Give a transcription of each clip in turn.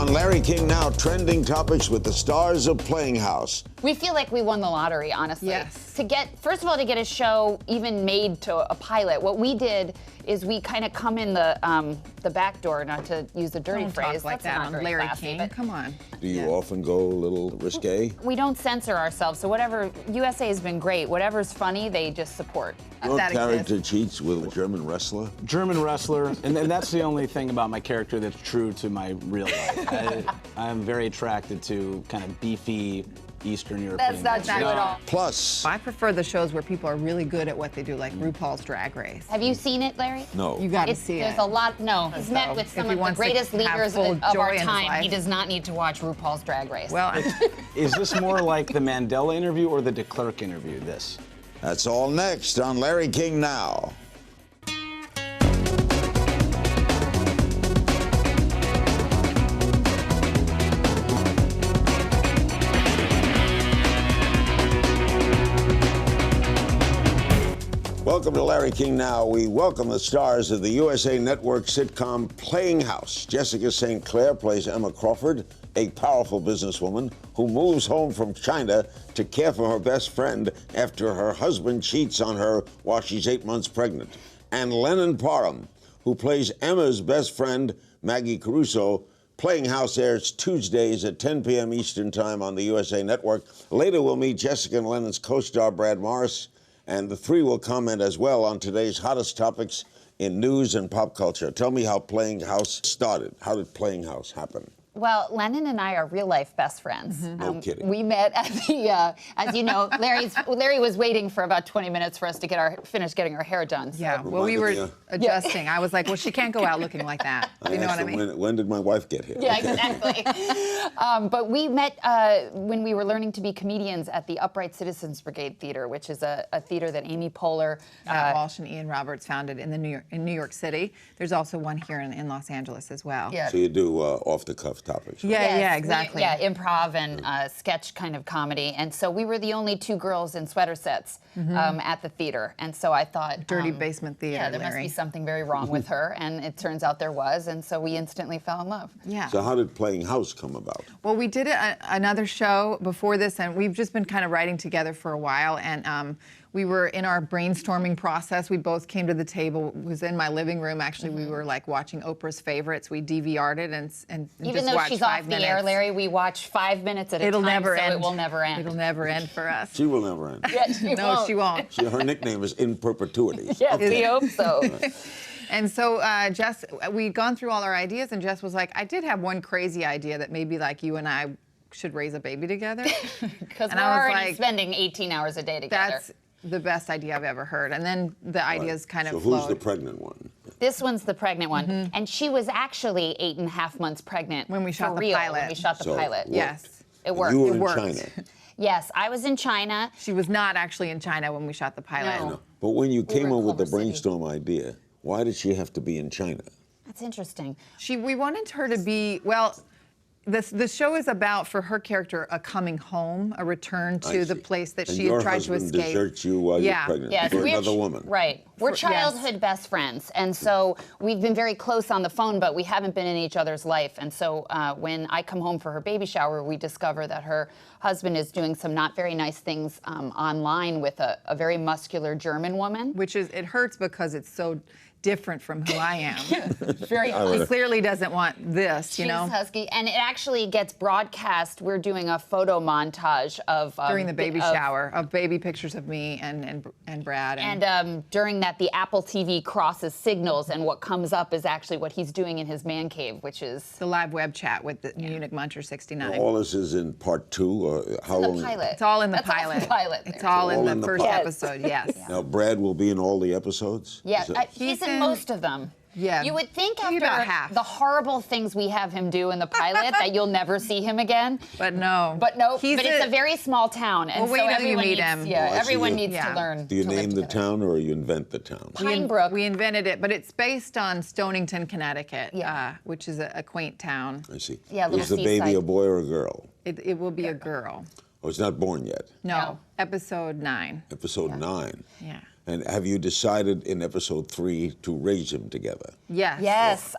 On Larry King Now, trending topics with the stars of Playing House. We feel like we won the lottery, honestly. Yes. First of all, to get a show even made to a pilot, what we did is we kind of come in the back door, not to use the dirty Don't phrase. talk like That's that not on very Larry classy, King. but Come on. Do you often go a little risque? we don't censor ourselves, so whatever, USA has been great. Whatever's funny, they just support. Your That character exists. cheats with a German wrestler? German wrestler, and that's the only thing about my character that's true to my real life. I'm very attracted to kind of beefy Eastern European. That's not true at all. Plus, I prefer the shows where people are really good at what they do, like RuPaul's Drag Race. Have you seen it, Larry? no. You got to It's, see there's it. a lot. No, he's met with If some he of the wants to greatest have leaders full of joy our in his time. life. He does not need to watch RuPaul's Drag Race. Well, Is this more like the Mandela interview or the de Klerk interview, this? That's all next on Larry King Now. Welcome to Larry King Now. We welcome the stars of the USA Network sitcom Playing House. Jessica St. Clair plays Emma Crawford, a powerful businesswoman who moves home from China to care for her best friend after her husband cheats on her while she's 8 months pregnant. And Lennon Parham, who plays Emma's best friend, Maggie Caruso. Playing House airs Tuesdays at 10 p.m. Eastern Time on the USA Network. Later, we'll meet Jessica and Lennon's co-star, Brad Morris. And the three will comment as well on today's hottest topics in news and pop culture. Tell me how Playing House started. How did Playing House happen? Well, Lennon and I are real-life best friends. No kidding. We met at the, as you know, Larry was waiting for about 20 minutes for us to finish getting our hair done. So. yeah, well, we were Reminded me, adjusting. I was like, well, she can't go out looking like that. You know what I asked mean? them, when did my wife get here? Yeah, exactly. But we met when we were learning to be comedians at the Upright Citizens Brigade Theater, which is a theater that Amy Poehler. Walsh and Ian Roberts founded in New York City. There's also one here in Los Angeles as well. Yeah. So you do off-the-cuff topics. Yeah, Yes, yeah, exactly. Yeah, improv and sketch kind of comedy. And so we were the only two girls in sweater sets at the theater. And so I thought... Dirty basement theater, Yeah, there Larry. must be something very wrong with her. And it turns out there was. And so we instantly fell in love. Yeah. So how did Playing House come about? Well, we did another show before this, and we've just been kind of writing together for a while, and we were in our brainstorming process. We both came to the table. It was in my living room, actually. We were like watching Oprah's favorites. We DVR'd it and Even just though watched she's 5 off minutes. the air, Larry, we watch 5 minutes at a It'll time, never so end. it will never end. It'll never end for us. She will never end. Yeah, she No, won't. she won't. Her nickname is In Perpetuity. Yes, we hope so. And so Jess, we'd gone through all our ideas, and Jess was like, I did have one crazy idea that maybe like you and I should raise a baby together. Because And we're I was already like, spending 18 hours a day together. That's the best idea I've ever heard. And then the ideas kind So of who's the flowed. pregnant one? This one's the pregnant one. And she was actually 8.5 months pregnant. When we shot for the real, pilot. When we shot the So pilot. it Yes. worked. It And worked. You were It in worked. China. Yes, I was in China. She was not actually in China when we shot the pilot. No. But when you were came in up with the Culver City. brainstorm idea, why did she have to be in China? That's interesting. We wanted her to be, well, the show is about, for her character, a coming home, a return I to the see. place that And she had tried to your husband escape. deserts you while Yeah. you're pregnant Yes, for we're another woman. Right. We're Yes. childhood best friends. And so we've been very close on the phone, but we haven't been in each other's life. And so when I come home for her baby shower, we discover that her husband is doing some not very nice things online with a very muscular German woman. Which is, it hurts because it's so different from who I am. Very He clearly doesn't want this, you know? She's husky, and it actually gets broadcast. We're doing a photo montage of During the baby shower, of baby pictures of me and Brad. And during that, the Apple TV crosses signals, and what comes up is actually what he's doing in his man cave, which is the live web chat with the Munich Muncher 69. All this is in part 2, or how the long? pilot. It's all in the That's all pilot. the pilot. It's there. all in All the in the first pilot. episode, yes. Now, Brad will be in all the episodes? Yeah, Is that- he's in in- most of them. Yeah. You would think Maybe after about half. the horrible things we have him do in the pilot that you'll never see him again. But no. But no, He's but it's a very small town, and Well, wait so till you everyone meet needs, him. yeah, Oh, I see. everyone needs Yeah. to learn. Do you to live name the together. town or you invent the town? Pinebrook. We invented it, but it's based on Stonington, Connecticut, Yeah. which is a quaint town. I see. Yeah, little Is the baby seaside. a boy or a girl? It will be a girl. Oh, it's not born yet. No, No. episode 9. Episode 9. Yeah. And have you decided in episode 3 to raise him together? Yes. Yes,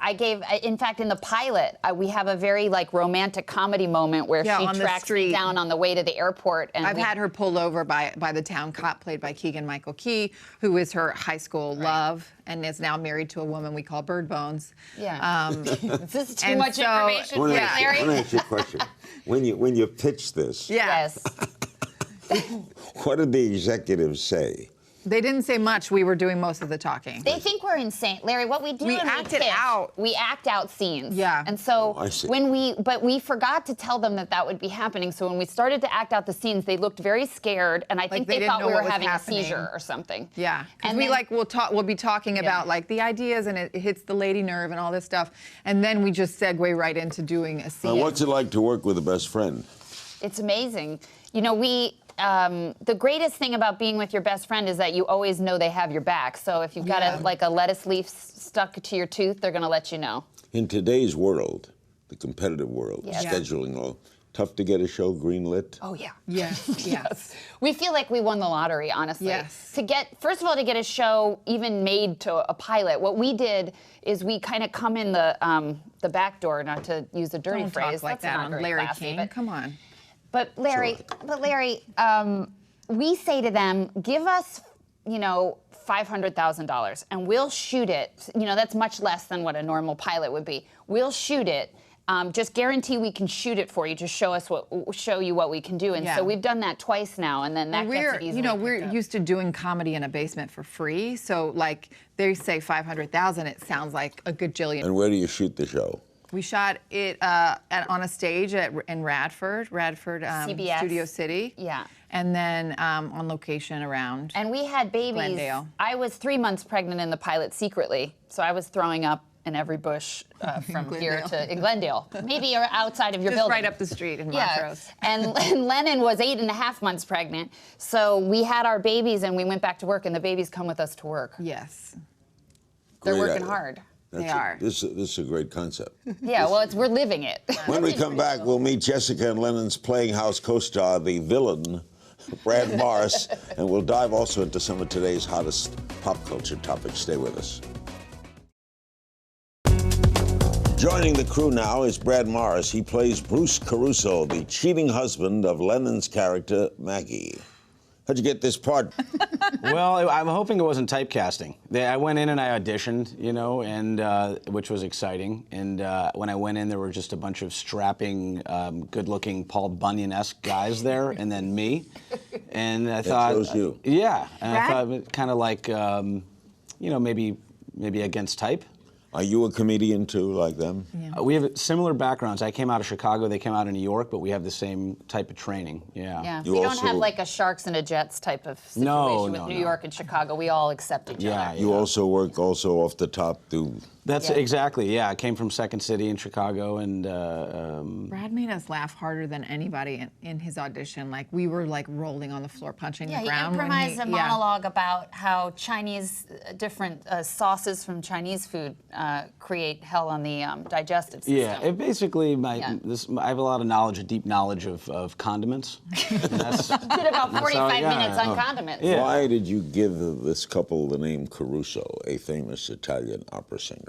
in fact, in the pilot, we have a very romantic comedy moment where Yeah, she on the tracks me street. down on the way to the airport. And I've had her pulled over by the town cop, played by Keegan-Michael Key, who is her high school love and is now married to a woman we call Bird Bones. Yeah. Is this too and much so- information for Yeah. Larry? I want to ask you a question. When you pitched this, Yes. what did the executives say? They didn't say much. We were doing most of the talking. They think we're insane, Larry. What we do We when act it pitch, out. we act out scenes. Yeah. And so I see. but we forgot to tell them that would be happening. So when we started to act out the scenes, they looked very scared, and I think they they didn't thought know we were what was having happening. a seizure or something. Yeah, because And we then- we'll be talking about the ideas, and it hits the lady nerve and all this stuff, and then we just segue right into doing a scene. What's it like to work with a best friend? It's amazing. You know, the greatest thing about being with your best friend is that you always know they have your back. So if you've got a lettuce leaf stuck to your tooth, they're going to let you know. In today's world, the competitive world, Yes. scheduling all, tough to get a show greenlit? Oh, yeah. Yes, yes. We feel like we won the lottery, honestly. Yes. First of all, to get a show even made to a pilot, what we did is we kind of come in the back door, not to use a dirty Don't phrase. talk like That's that not on very Larry classy, King. but- Come on. But Larry, we say to them, give us, $500,000, and we'll shoot it. That's much less than what a normal pilot would be. We'll shoot it. Just guarantee we can shoot it for you. Just show you what we can do. And Yeah. so we've done that twice now, and then that gets it easily. we're picked up. used to doing comedy in a basement for free. So they say 500,000, it sounds like a gajillion. And where do you shoot the show? We shot it on a stage in Radford, CBS. Studio City. Yeah. And then on location around. And we had babies. Glendale. I was 3 months pregnant in the pilot secretly, so I was throwing up in every bush from here in Glendale. Maybe you're outside of your Just building. right up the street in Montrose. And Lennon was 8.5 months pregnant. So we had our babies and we went back to work, and the babies come with us to work. Yes. They're Great working idea. hard. They are. This is a great concept. Yeah, well, we're living it. When we come back, we'll meet Jessica and Lennon's Playing House co-star, the villain, Brad Morris, and we'll dive also into some of today's hottest pop culture topics. Stay with us. Joining the crew now is Brad Morris. He plays Bruce Caruso, the cheating husband of Lennon's character, Maggie. How'd you get this part? Well, I'm hoping it wasn't typecasting. I went in and I auditioned, and which was exciting. And when I went in, there were just a bunch of strapping, good-looking Paul Bunyan-esque guys there, and then me. And I thought, chose you. Yeah, and Brad? I thought it kind of like, maybe against type. Are you a comedian too, like them? Yeah. We have similar backgrounds. I came out of Chicago, they came out of New York, but we have the same type of training. Yeah, You we don't also- have like a Sharks and a Jets type of situation No, with no, New no. York and Chicago. We all accept each Yeah, other. You also work off the top through. That's Yeah. exactly, yeah. I came from Second City in Chicago, and Brad made us laugh harder than anybody in his audition. We were rolling on the floor, punching the ground. He when improvised a yeah. monologue about how Chinese, different sauces from Chinese food create hell on the digestive system. yeah, it basically Yeah. I have a lot of deep knowledge of condiments. And that's, Did about how 45 I got minutes it. on condiments. Yeah. Why did you give this couple the name Caruso, a famous Italian opera singer?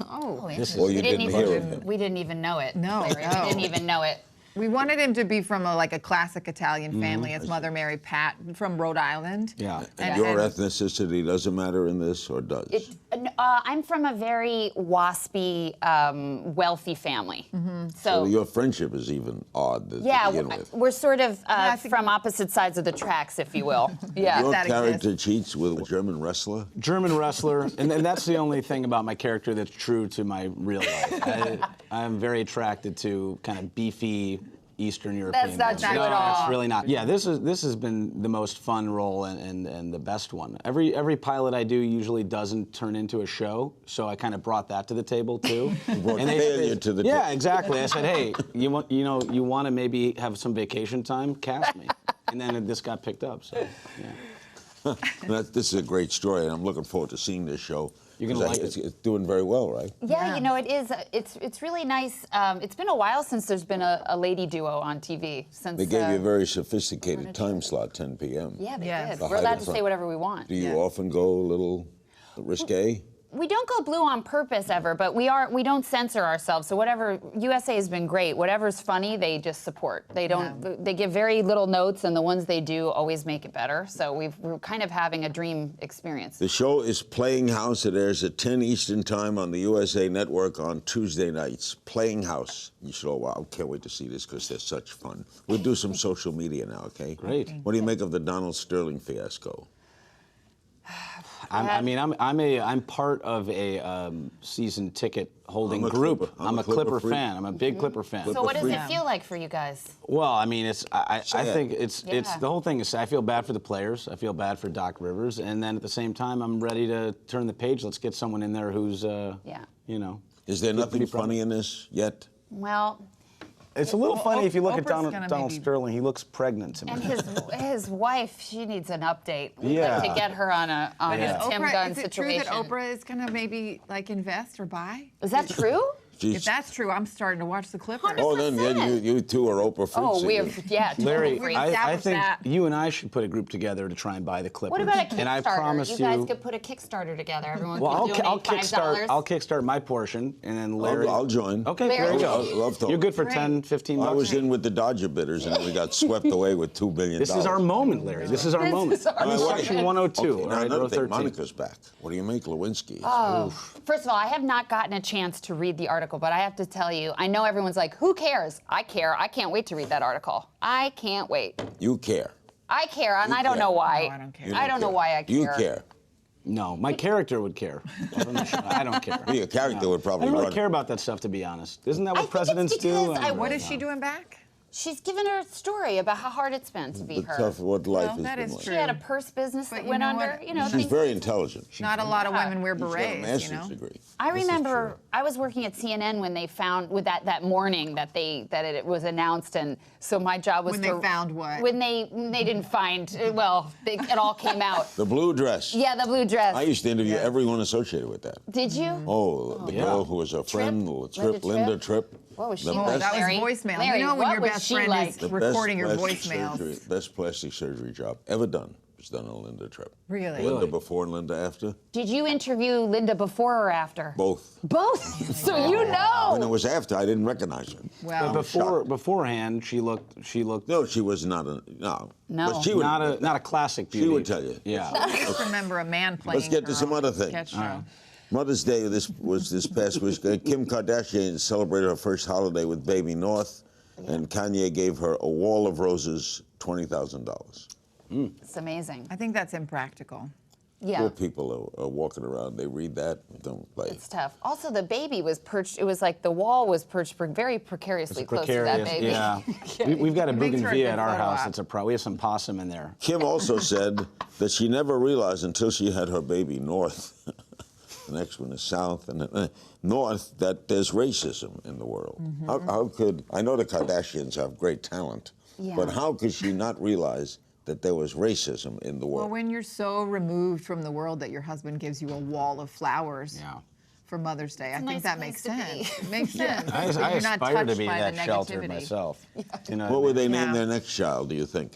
Oh, This is- Well, you we didn't hear of him. We didn't even know it. No, Larry. no. We didn't even know it. We wanted him to be from a classic Italian family. His mother, Mary Pat, from Rhode Island. Yeah. And your ethnicity doesn't matter in this, or does? I'm from a very waspy, wealthy family. So your friendship is even odd to begin with. we're sort of I think- from opposite sides of the tracks, if you will. Yeah. Your that character cheats with a German wrestler? German wrestler, and that's the only thing about my character that's true to my real life. I'm very attracted to kind of beefy Eastern European. not men. true at No, all. it's really not. Yeah, this has been the most fun role and the best one. Every pilot I do usually doesn't turn into a show, so I kind of brought that to the table too. Brought And failure to the Yeah, table. exactly. I said, hey, you want to maybe have some vacation time? Cast me. And then this got picked up. So yeah. This is a great story, and I'm looking forward to seeing this show. You're gonna like it's, it. it's doing very well, right? Yeah, you know, it is. It's really nice. It's been a while since there's been a lady duo on TV. Since They gave you a very sophisticated time slot, 10 p.m. Yeah, they Yes. did. The We're height allowed of to the say sun. whatever we want. Do you often go a little risque? We don't go blue on purpose ever, but we don't censor ourselves. So whatever, USA has been great. Whatever's funny, they just support. They don't. They give very little notes, and the ones they do always make it better. So we're kind of having a dream experience. The show is Playing House. It airs at 10 Eastern Time on the USA Network on Tuesday nights. Playing House. You should all, I can't wait to see this because they're such fun. We'll do some social media now, okay? Great. What do you make of the Donald Sterling fiasco? I'm part of a season ticket holding I'm a group. Clipper. I'm a Clipper freak. fan. I'm a big Clipper fan. So what does freak. it feel like for you guys? Well, I mean, I Sad. think it's Yeah. the whole thing is I feel bad for the players. I feel bad for Doc Rivers, and then at the same time, I'm ready to turn the page. Let's get someone in there who's, you know. Is there nothing pretty proud. funny in this yet? Well, It's a little funny if you look at Oprah's gonna Donald maybe- Sterling. He looks pregnant to me. and his wife, she needs an update. We'd Yeah. like to get her on a Tim Gunn is it situation. true that Oprah is gonna maybe like invest or buy? Is that true? If that's true, I'm starting to watch the Clippers. Oh, then yeah, you two are Oprah freaks. Oh, we again. have, yeah. totally Larry, free. I established think that. you and I should put a group together to try and buy the Clippers. What about a Kickstarter? And I promise you guys could put a Kickstarter together. Everyone Well, could I'll donate $5. kickstart my portion, and then Larry. I'll join. Okay, Larry. there you go. I'd love to. You're good for Great. 10, 15 bucks. I was in with the Dodger bidders, and then we got swept away with $2 billion. This is our moment, Larry. This is our moment. is our I'm in moment. section 102, Okay, all now right, another row thing, 13. Monica's back. What do you make, Lewinsky? First of all, I have not gotten a chance to read the article, but I have to tell you, I know everyone's like, who cares? I care. I can't wait to read that artical. I can't wait. You care. I care, and I don't care. know why. No, I don't care. You I don't know care. why I care. You care. No, my character would care. I don't care. Well, your character would I probably don't really run. care about that stuff, to be honest. Isn't that I what think it's presidents do? because I don't I- know. What is she doing back? She's given her a story about how hard it's been to be The her. tough what life Well, has that been is like. She true. had a purse business But that you went know under. what? You know, She's things. very intelligent. Not a lot of women wear She's got a berets, you master's know. degree. I This is remember true. I was working at CNN when they found with that morning that it was announced, and so my job was When they found what? When they didn't find it all came out. The blue dress. Yeah, the blue dress. I used to interview everyone associated with that. Did you? Oh, the girl who was a friend, Linda Tripp. What was she The like? Oh, that was Larry? voicemail. Larry, You know when what your was best she friend like? is The recording your plastic voicemails. surgery- best plastic surgery job ever done was done on Linda Tripp. Really? Linda before and Linda after, Did you interview Linda before or after? both. Both. So you know. When it was after, I didn't recognize her. Well, But beforehand, she looked No, she was not a no. No. But she would, not a classic beauty. She would tell you. Yeah. I just remember a man playing. Let's get to her some own other things. sketch show. Mother's Day was this past week. Kim Kardashian celebrated her first holiday with baby North, and Kanye gave her a wall of roses, $20,000. It's amazing. I think that's impractical. Yeah. Poor people are walking around. They read that, don't play. It's tough. Also, the baby was perched. It was like the wall was perched very precariously close to that baby. Yeah. We've got a makes her a bougainvillea good at our photo house. op. That's a pro. We have some possum in there. Kim also said that she never realized until she had her baby North, the next one is South, and North, that there's racism in the world. How could, I know the Kardashians have great talent, but how could she not realize that there was racism in the Well, world? when you're so removed from the world that your husband gives you a wall of flowers for Mother's Day, I think nice that place makes to be. sense. It makes sense. I But you're not aspire to touched be by that the sheltered negativity. myself. You know What would they name Yeah. their next child, do you think?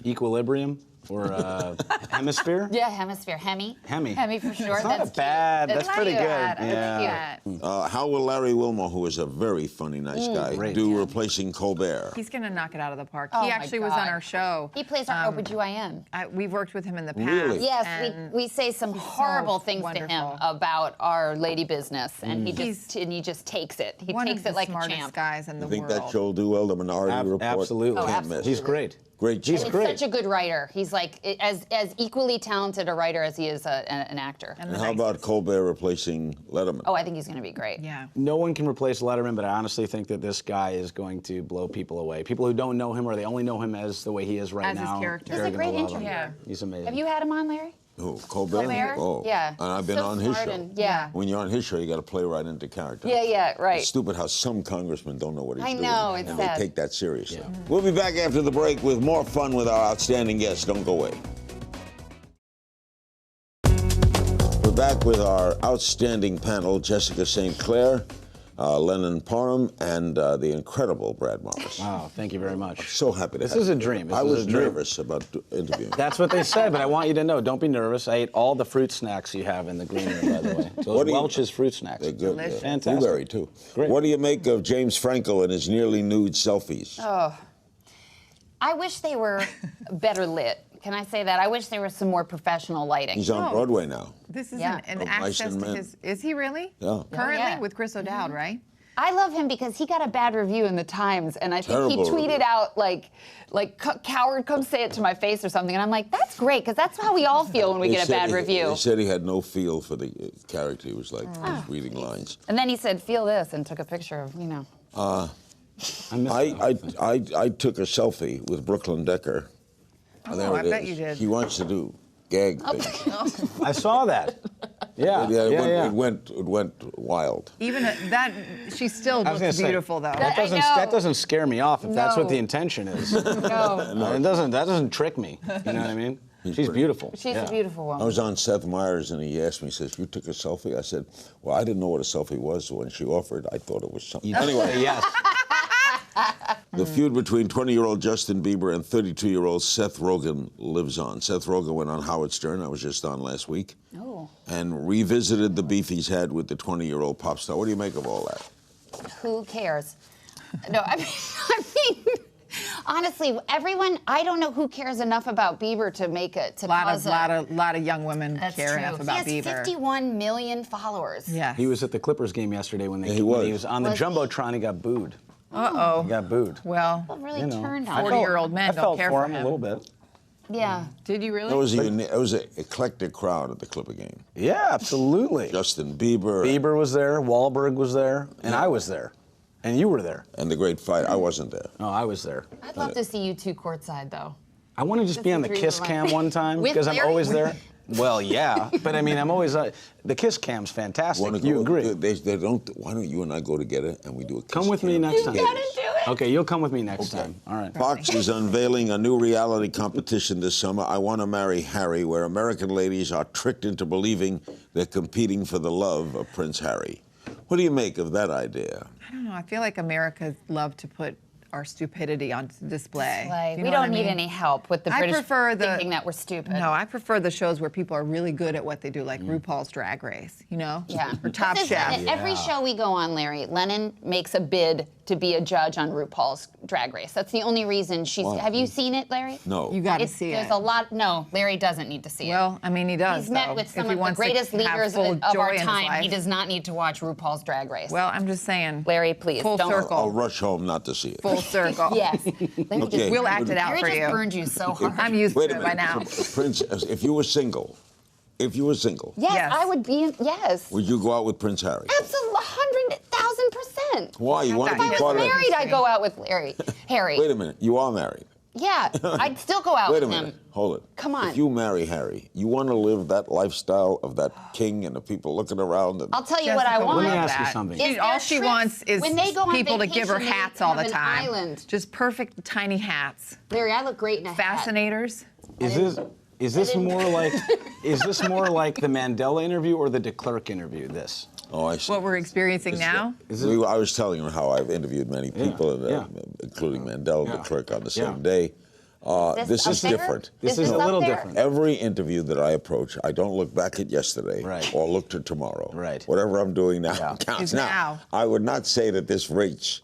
Equilibrium or hemisphere? Yeah, hemisphere. Hemi. Hemi. Hemi for sure. It's not That's bad. cute. That's pretty cute. good. Yeah. How will Larry Wilmore, who is a very funny, nice guy, Great. do replacing Colbert? He's going to knock it out of the park. Oh He my actually was on God. our show. He plays our OBGYN. We've worked with him in the past. Really? Yes, and we say some horrible things to him wonderful. about our lady business, and he He's just takes it. He one takes of it the like a smartest champ. guys in the You think world. that show will do well, the Minority Report? Absolutely. Can't miss. He's great. Great He's job. He's great. such a good writer. He's like as equally talented a writer as he is an actor. And how about Colbert replacing Letterman? Oh, I think he's going to be great. Yeah. No one can replace Letterman, but I honestly think that this guy is going to blow people away. People who don't know him or they only know him as the way he is right As his now. character. they're He's a gonna great love him. interviewer. Yeah. He's amazing. Have you had him on, Larry? Who, Colbert? Colbert? Oh, Yeah. And I've been So on his smart show. and- yeah. When you're on his show, you got to play right into character. Yeah, right. It's stupid how some congressmen don't know what he's I doing. know, it's and sad. they take that seriously. We'll be back after the break with more fun with our outstanding guests. Don't go away. We're back with our outstanding panel, Jessica St. Clair, Lennon Parham, and the incredible Brad Morris. Wow, thank you very much. So happy to This have is you. a dream. This I is was a dream. nervous about interviewing. That's what they said, but I want you to know, don't be nervous. I ate all the fruit snacks you have in the green room, by the way. Those Welch's fruit snacks. They're good. Delicious. Fantastic. Blueberry, too. Great. What do you make of James Franco and his nearly nude selfies? Oh, I wish they were better lit. Can I say that? I wish there was some more professional lighting. He's on Broadway now. This is Yeah. an Of Mice access and to Men. his. Is he really? Yeah. Currently Yeah. with Chris O'Dowd, right? I love him because he got a bad review in the Times, and I think Terrible he tweeted review. out like "coward, come say it to my face" or something, and I'm like, that's great because that's how we all feel when we They get a said bad he- review. They said he had no feel for the character. He was like just reading lines. And then he said, "Feel this," and took a picture of, you know. I miss I took a selfie with Brooklyn Decker. Oh, There I it bet is. you did. He wants to do gag things. I saw that. Yeah, It went wild. Even that, she still I was looks gonna say, beautiful though. That I doesn't, know. that doesn't scare me off if that's what No. the intention is. No, That doesn't trick me. You know what I mean? She's pretty. beautiful. she's Yeah. a beautiful I woman. was on Seth Meyers and he asked me, he says, "You took a selfie?" I said, "Well, I didn't know what a selfie was, so when she offered, I thought it was something." You Anyway, say yes. the feud between 20-year-old Justin Bieber and 32-year-old Seth Rogen lives on. Seth Rogen went on Howard Stern, I was just on last week, Oh. and revisited the beef he's had with the 20-year-old pop star. What do you make of all that? Who cares? No, I mean, honestly, everyone. I don't know who cares enough about Bieber to make it to cause a. lot of young women That's care true. enough about he has Bieber. 51 million followers. Yes. He was at the Clippers game yesterday when Yeah, he was. he was on the Was he? Jumbotron. He got booed. Uh-oh. He got booed. Well, People really You know, turned I on him. 40-year-old men I don't felt care for for him a him. little bit. Yeah. did you really? It was an eclectic crowd at the Clipper game. Yeah, absolutely. Justin Bieber, Bieber was there, Wahlberg was there, and I was there. And you were there. and the great fight. I wasn't there. No, I was there. I'd love to see you two courtside, though. I want to just be on the the dream kiss of my cam life. one time With because I'm Larry? always there. Well, yeah, but I mean, I'm always the kiss cam's fantastic. Wanna You go- agree? They don't. Why don't you and I go together and we do a kiss Come with me cam? next time. gotta do it. Okay, you'll come with me next time. All right. Fox is unveiling a new reality competition this summer, I Want to Marry Harry, where American ladies are tricked into believing they're competing for the love of Prince Harry. What do you make of that idea? I don't know. I feel like America loved to put our stupidity on display. Like, Do you we know what don't I need mean? any help with the I British prefer the- thinking that we're stupid. No, I prefer the shows where people are really good at what they do, like RuPaul's Drag Race, you know? Yeah. Or Top This is- Chef. and Every show we go on, Larry, Lennon makes a bid to be a judge on RuPaul's Drag Race. That's the only reason she's. Why? Have you seen it, Larry? No. You got to see There's it. a lot. No, Larry doesn't need to see it. Well, I mean, he does. He's met though. with If some he of the wants to greatest have leaders full of joy our in his time. He life. does not need to watch RuPaul's Drag Race. Well, I'm just saying. Larry, please Full don't. circle. I'll rush home not to see it. Full circle. Yes. Larry Okay. just, We'll act it out Larry for just you. burned you so hard. I'm used Wait to a it by minute. now. Prince, if you were single, Yes, Yes. I would be. Yes. would you go out with Prince Harry? Absolutely, 100,000%. Why? You want to If I be If I part was of it? married, I'd go out with Harry. Wait a minute. You are married. Yeah, I'd still go out Wait a with minute. him. Hold it. Come on. If you marry Harry, you want to live that lifestyle of that king and the people looking around. And I'll tell you what I Jessica, want. Let me love ask you that. something. Is All there she trips wants is when they go on people to give her vacation, they hats all the have an time. island. Just perfect tiny hats. Larry, I look great in a hat. Fascinators. Is this more like the Mandela interview or the de Klerk interview? This. Oh, I see. What we're experiencing now. I was telling her how I've interviewed many people, including Mandela and de Klerk, on the same day. This is up there? different. This is a up little there? different. Every interview that I approach, I don't look back at yesterday Right. or look to tomorrow. Right. Whatever I'm doing now Yeah. counts. Is now. I would not say that this rates.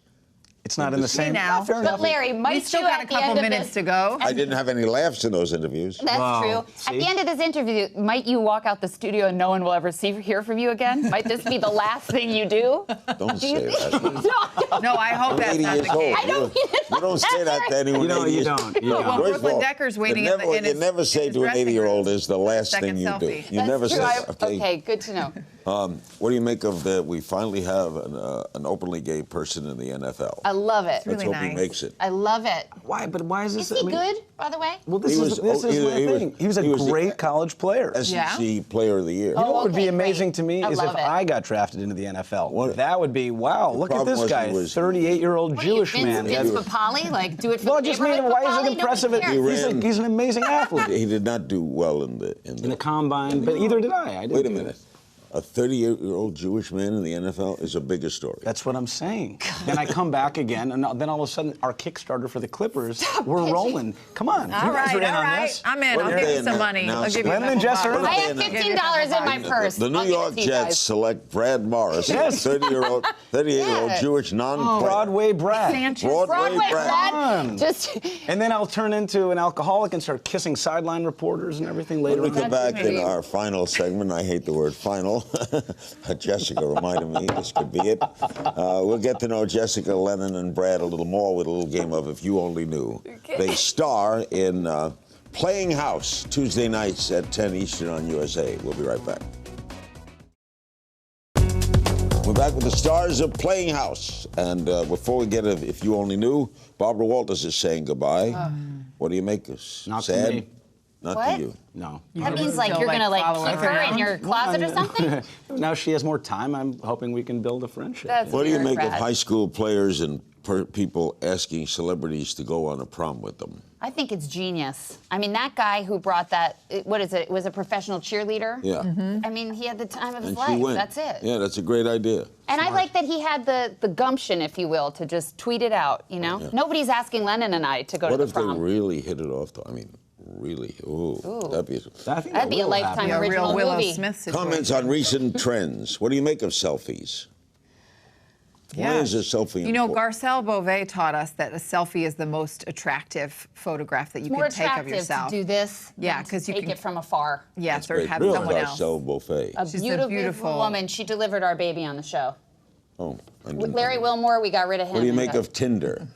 It's not in the same. now. Fair But enough. Larry, might We still you got at a the couple end of minutes this- to go. I didn't have any laughs in those interviews. That's Wow. true. At See? the end of this interview, might you walk out the studio and no one will ever hear from you again? Might this be the last thing you do? Don't Do you say that. No. No, I hope that's 80 not the years old. case. I don't mean it You don't say that to anyone. You don't, 80 you years- don't, you Well, don't. First of Brooklyn all, Decker's waiting you in never, his- you never say in his to an dressing 80-year-old room. is the last Second thing you do. selfie. You That's never true. say, Okay, good to know. What do you make of that? We finally have an openly gay person in the NFL. I love it. Let's really hope nice. he makes it. I love it. Why? But why is this? Is he good, by the way? Well, this He is was- this is he- my he was- thing. He was a he was the great college player. SEC Player of the Year. You know what would be okay, amazing great. to me I is if love it. I got drafted into the NFL. What- That would be, wow, look at problem this was guy, he was- 38-year-old What are you, Jewish Vince, man. Vince Papali? Like, do it for Well, the just mean, neighborhood why is Papali? it impressive? Nobody cares. He's an amazing athlete. He did not do well in the In the combine, but either did I. Wait a minute. A 38-year-old Jewish man in the NFL is a bigger story. That's what I'm saying. Then I come back again, and then all of a sudden, our Kickstarter for the Clippers, we're rolling. Come on, All you guys right, are in all on right. this. I'm in. What I'll are give they you some now- money. now I'll give you a Lennon and couple Jess are in bucks. it. I have $15 in my purse. The New I'll give it York to you Jets guys. select Brad Morris, Yes. a 38-year-old Yeah. Jewish non-player. Broadway Brad. Sanchez. Broadway Brad. Brad. Just And then I'll turn into an alcoholic and start kissing sideline reporters and everything later When we on. come back in our final segment, I hate the word final. Jessica reminded me this could be it. We'll get to know Jessica, Lennon, and Brad a little more with a little game of If You Only Knew. They star in Playing House Tuesday nights at 10 Eastern on USA. We'll be right back. We're back with the stars of Playing House. And before we get to If You Only Knew, Barbara Walters is saying goodbye. What do you make of? Not to Sad? me. Not What? to you. No. that means like Still, you're like, gonna like follow keep her her in around? your closet or something. Now she has more time. I'm hoping we can build a friendship. That's What do you weird, make of Brad. high school players and people asking celebrities to go on a prom with them? I think it's genius. I mean, that guy who brought that, what is it? Was a professional cheerleader. Yeah. I mean, he had the time of his And she life. went. That's it. Yeah, that's a great idea. And I like that he had the gumption, if you will, to just tweet it out. You know, nobody's asking Lennon and I to go What to if the they prom. really hit it off? I mean, really? Ooh, that'd be. I think That'd be a will lifetime happen. Be a original real Willow movie. Smith situation. Comments on recent trends. What do you make of selfies? Why is a selfie You know, important? Garcelle Beauvais taught us that a selfie is the most attractive photograph that you More can take of attractive yourself. to do this. Yeah, than to 'cause you take can- it from afar. Yes, or Great. have Really? someone else. Garcelle Beauvais. A She's a beautiful, beautiful- woman. She delivered our baby on the show. Oh, I With didn't Larry know. Wilmore, we got rid of him. What do you and make got- of Tinder?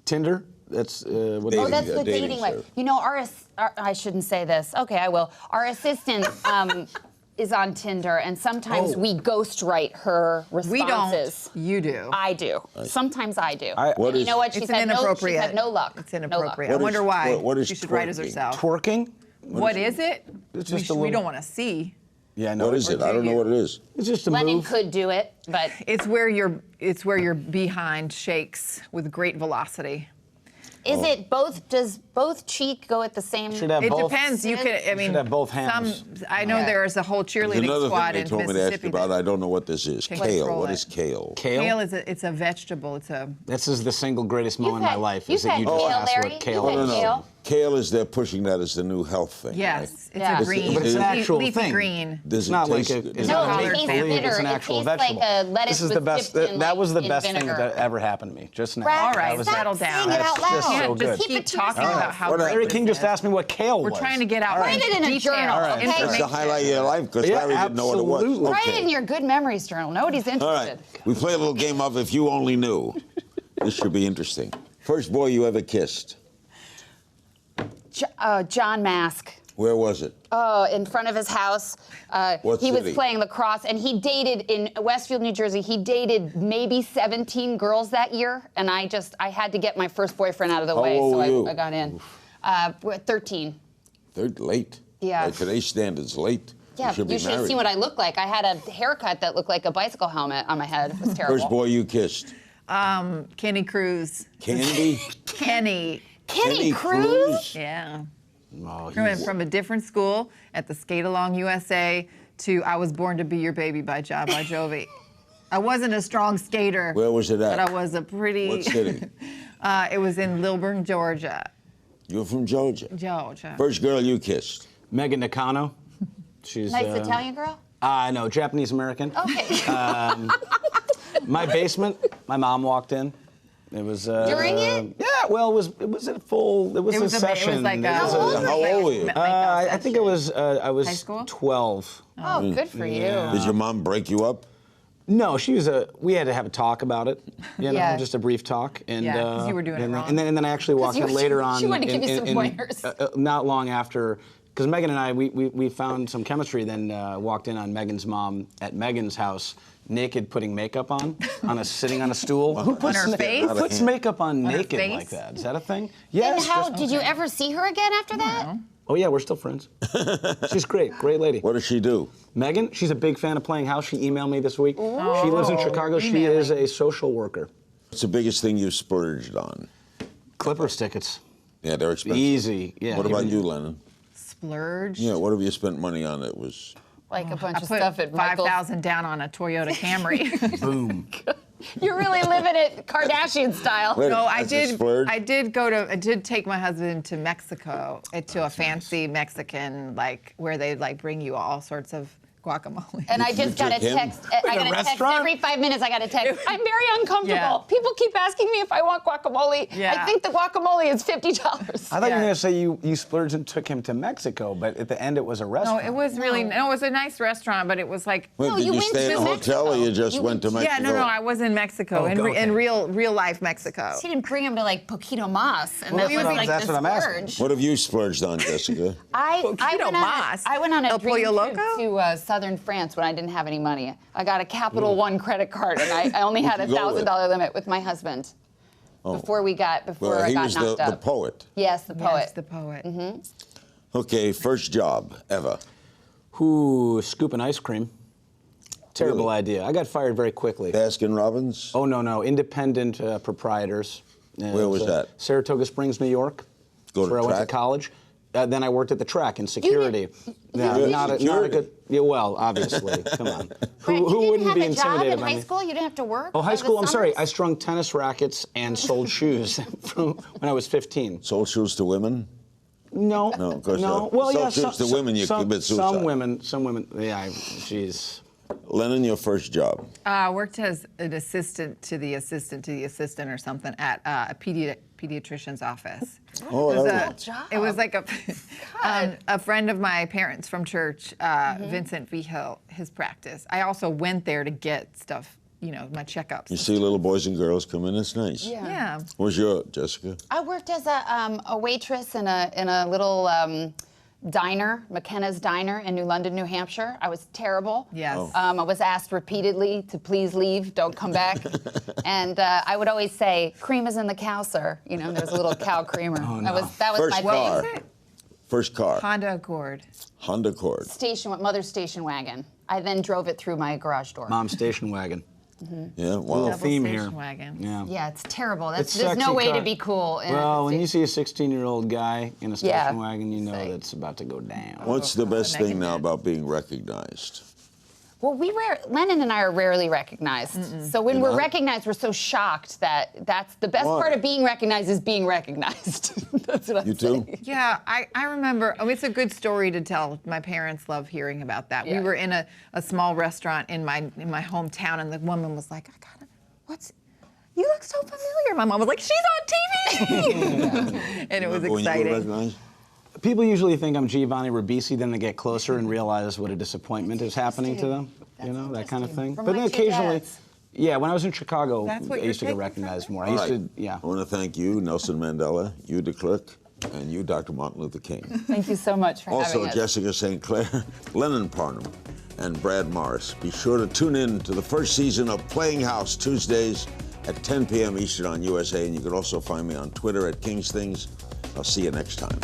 Tinder? That's what Dating. Oh, that's a the dating dating life. service. You know, I shouldn't say this. Okay, I will. Our assistant is on Tinder, and sometimes we ghostwrite her responses. We don't. You do. I do. Sometimes I do. What And you is- know what? She's It's had an no. She's inappropriate. had no luck. It's No luck. inappropriate. I What is- wonder why. what is she should write as twerking? herself. Twerking? What is it? It's we, just a we little- don't want to see. Yeah, no. What is it? I don't know what it is. It's just a Lennon move. could do it, but It's where your behind shakes with great velocity. is it both? Does both cheek go at the same? Should have It both. depends. You could. I mean, have both hands. I know Yeah. there is a whole There's cheerleading another squad thing in they told me to ask Mississippi. about. that- I don't know what this is. Take Kale. control What it. is kale? Kale? Kale is it's a vegetable. It's a This is the single greatest moment in my had- life. you've Is that you had just kale, asked Larry? what kale You've had is. kale? Kale is they're pushing that as the new health thing. yes. Right? It's Yeah. a green. But it's an actual leafy thing. green. Does It's it not like taste a. good? It's No, not it make tastes believe. bitter. It's an It actual tastes like vegetable. a lettuce This is was the best. dipped in, That like, was the in best thing vinegar. that ever happened to me just now. All right, That was settle it. down. Saying it out That's just loud. so Just good. Keep keep it to talking yourself. about how What great happened? Larry this King just is. asked me what kale was. We're trying to get out Write it in a detail, journal, All right. okay? That's information. the highlight of your life because Yeah, Larry didn't know what it was. absolutely. Write Okay. it in your good memories journal. Nobody's interested. All right. We play a little game of If You Only Knew. This should be interesting. First boy you ever kissed. John Mask. Where was it? In front of his house. What he was city? playing lacrosse, and he dated in Westfield, New Jersey. He dated maybe 17 girls that year, and I had to get my first boyfriend out of the How way, old so were you? I got in. We're 13. Third late. Yeah. By today's standards, late. Yeah, you should be you should have married. seen what I looked like. I had a haircut that looked like a bicycle helmet on my head. It was terrible. First boy you kissed. Kenny Cruz. Candy. Kenny. Kenny Cruz? Yeah. Oh, We went from a different school at the Skate Along USA to I Was Born to Be Your Baby by John Bon Jovi. I wasn't a strong skater. Where was it at? But I was a pretty. What city? It was in Lilburn, Georgia. You're from Georgia. Georgia. First girl you kissed. Megan Nakano. She's Nice Italian girl? no, Japanese American. Okay. My basement. My mom walked in. It was During it? Yeah, well, it was a full. It was It was a session. It was like It a, was How old were you? I think it was. I was High school? 12. Oh, good for you. Did your mom break you up? No, she was we had to have a talk about it, you know, Yeah. just a brief talk. And, Yeah, 'cause you were doing it and wrong. And then I actually walked you in were- later on. she wanted to give you some pointers. Not long after, because Megan and I, we found some chemistry, then walked in on Megan's mom at Megan's house, naked, putting makeup on sitting on a stool. Who puts, her face? Who puts makeup on her naked face? like that? Is that a thing? And Yes. how did you ever see her again after that? Oh yeah, we're still friends. She's great lady. What does she do? Megan, she's a big fan of Playing House. She emailed me this week. She lives in Chicago. She is a social worker. What's the biggest thing you splurged on? Clippers tickets. Yeah, they're expensive. Easy. Yeah. What about you, Lennon? Splurge. Yeah, what have you spent money on that was... Like a bunch I of put stuff at Michael's. $5,000 down on a Toyota Camry. Boom. You're really living it Kardashian style. Wait, No, I that's a splurge? did take my husband to Mexico, to a fancy Mexican, like, where they like bring you all sorts of guacamole. And I just got a took him? text. I got a text restaurant? every 5 minutes. I got a text. I'm very uncomfortable. Yeah. People keep asking me if I want guacamole. Yeah. I think the guacamole is $50. I thought you were going to say you splurged and took him to Mexico, but at the end it was a No, restaurant. it was really, no, it was a nice restaurant, but it was like, Wait, No, did you you went stay in to a hotel or Mexico. you just You went to went- Mexico? yeah, no, I was in Mexico, in okay. real life Mexico. She didn't bring him to like Poquito Mas, and Well, that was like that's the what I'm asking. splurge. What have you splurged on, Jessica? Poquito Mas? I went on a El dream Pollo trip Loco? to southern France when I didn't have any money. I got a Capital One credit card, and I only had a Who'd you go with? $1,000 limit with my husband. Before Well, I he got was knocked the up. poet. Yes, the poet. Yes, the poet. Okay, first job ever. Ooh, scooping ice cream. Terrible Really? idea. I got fired very quickly. Baskin Robbins? Oh, no. Independent proprietors. Where was that? Saratoga Springs, New York. Go That's to where I went track? to college. Then I worked at the track in security. Yeah, did not a security? good. Yeah, well, obviously. Come on. Right, Who you wouldn't didn't be have a job intimidated in by high me? school? You didn't have to work? Oh, high over the school. I'm sorry. I summers? strung tennis rackets and sold shoes from when I was 15. Sold shoes to women? No. No, of course no. not. Well, Sold yeah. shoes to women, you commit suicide. Some women. Yeah. Jeez. Lennon, your first job. I worked as an assistant to the assistant or something at a pediatrician's office. Oh, It was that a- was- job. It was like a friend of my parents from church, Vincent Vigil, his practice. I also went there to get stuff, my checkups. You see little boys and girls come in, it's nice. Yeah. What was your, Jessica? I worked as a waitress in a little diner, McKenna's Diner in New London, New Hampshire. I was terrible. Yes. Oh. I was asked repeatedly to please leave, don't come back. And I would always say, cream is in the cow, sir. There was a little cow creamer. Oh, That no. was First my car. thing. First car. Honda Accord. Honda Accord. Mother's station wagon. I then drove it through my garage door. Mom's station wagon. Yeah, wow. Little theme station here. wagon. Yeah. Yeah, it's terrible. It's There's no sexy way car. to be cool. Well, when you see a 16-year-old guy in a station Yeah. wagon, you know Say. that's about to go down. What's the best Megan thing now did. about being recognized? Well, Lennon and I are rarely recognized. So when we're not? recognized, we're so shocked that's the best Why? part of being recognized is being recognized. That's what I'm You too? saying. Yeah, I remember. It's a good story to tell. My parents love hearing about that. Yeah. We were in a small restaurant in my hometown, and the woman was like, you look so familiar. My mom was like, she's on TV. And it was Remember when you were exciting. recognized? People usually think I'm Giovanni Ribisi, then they get closer and realize what a disappointment is happening to them. That's That kind of thing. From But my then two occasionally, dads. yeah, when I was in Chicago, That's what I used to you're get taking from recognized me? more. I All used right. to, yeah. I want to thank you, Nelson Mandela, you, de Klerk, and you, Dr. Martin Luther King. Thank you so much for Also, having us. Jessica St. Clair, Lennon Parham, and Brad Morris. Be sure to tune in to the first season of Playing House Tuesdays at 10 p.m. Eastern on USA, and you can also find me on Twitter at King's Things. I'll see you next time.